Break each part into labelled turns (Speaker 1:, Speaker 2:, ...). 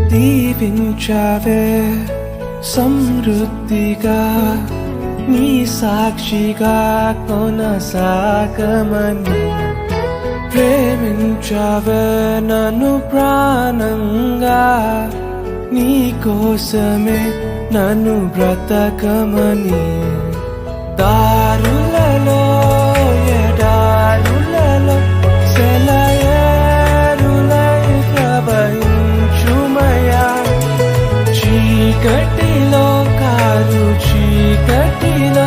Speaker 1: దీవించావే సమృద్ధిగా నీ సాక్షిగా కొనసాగమని ప్రేమించావే నన్ను ప్రాణంగా నీ కోసమే నన్ను బ్రతకమని దారులలో ఎడారులలో సెలయేరులై ప్రవహించుమయా చీకటిలో కారు చీకటిలో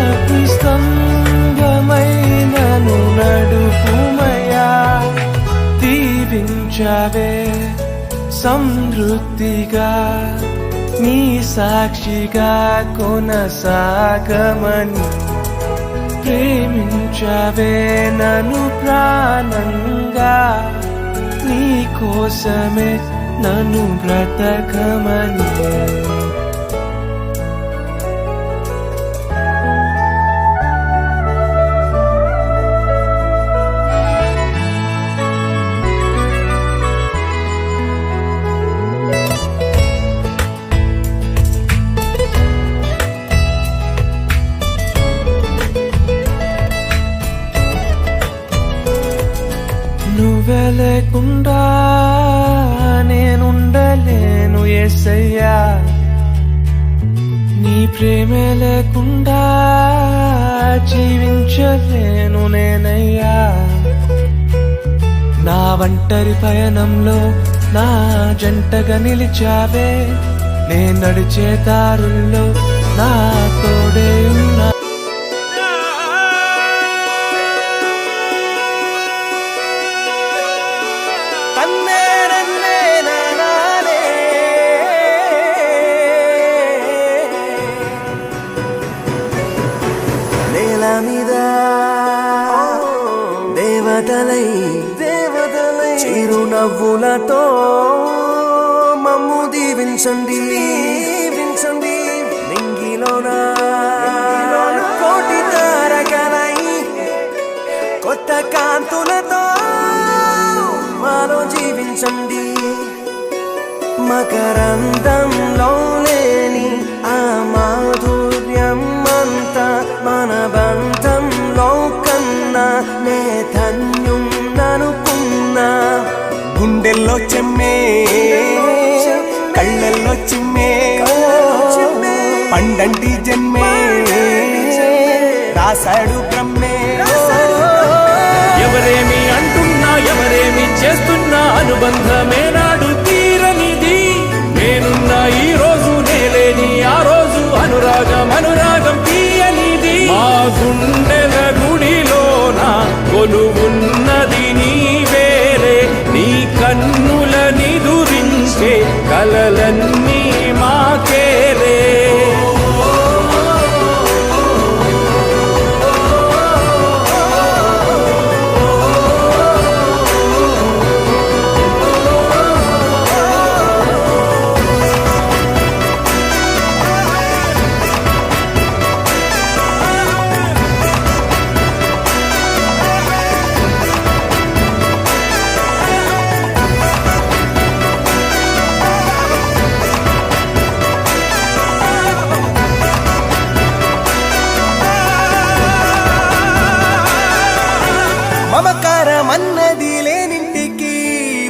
Speaker 1: అతి స్తంభమై నన్ను నడుపు ప్రేమించవే సమృద్ధిగా నీ సాక్షిగా కొనసాగమని ప్రేమించవే నన్ను ప్రాణంగా నీ కోసమే నన్ను బ్రతకమని నువ్వే లేకుండా నేనుండలేను యేసయ్యా నీ ప్రేమే లేకుండా జీవించలేను నేనయ్యా నా ఒంటరి పయనంలో నా జంటగా నిలిచావే నే నడిచే దారుల్లో నా తోడే ఉన్నా
Speaker 2: నేల మీద దేవతలై చిరునవ్వులతో మమ్ము దీవించండి నింగిలోన కోటి తారకలై కొత్త కాంతులతో మాలో జీవించండి మకరందంలో లేని ఆ మాధుర్యం అంతా మన బంధంలో కన్నా నే ధన్యున్ననుకున్నా గుండెల్లో చెమ్మే కళ్ళల్లో చిమ్మే పండంటి జన్మే రాశాడు బ్రహ్మే
Speaker 1: ఎవరేమి అంటున్నా ఎవరేమి చేస్తున్నా అనుబంధమే నాడు తీరనిది నేనున్నా ఈ రోజు నేలేని ఆ రోజు అనురాగం తీయనిది మా గుండెల గుడిలోన కొలువున్నది నీవేలే నీ కన్నుల నిదురించే కలలన్నీ మాకేలే
Speaker 2: మమకారమన్నది లేనింటికి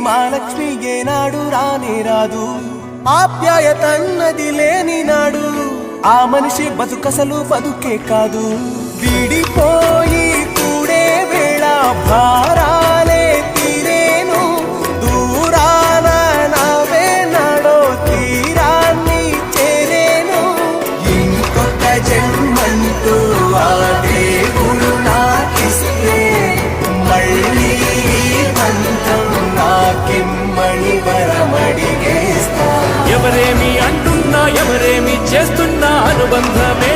Speaker 2: మహాలక్ష్మి ఏనాడు రానే రాదు ఆప్యాయతన్నది లేని నాడు ఆ మనిషి బతుకసలు బతుకే కాదు విడిపోయి కూడే వేళ భారాలే తీరేను దూరాన నవే నాడో తీరాన్ని చేరేను ఇంకొక జన్మంటూ ఆ దేవుడు నాకిస్తే మళ్ళీ బంధం నాకిమ్మని వరమడిగేస్తా
Speaker 1: ఎవరేమి అంటున్నా ఎవరేమి చేస్తున్నా అనుబంధమే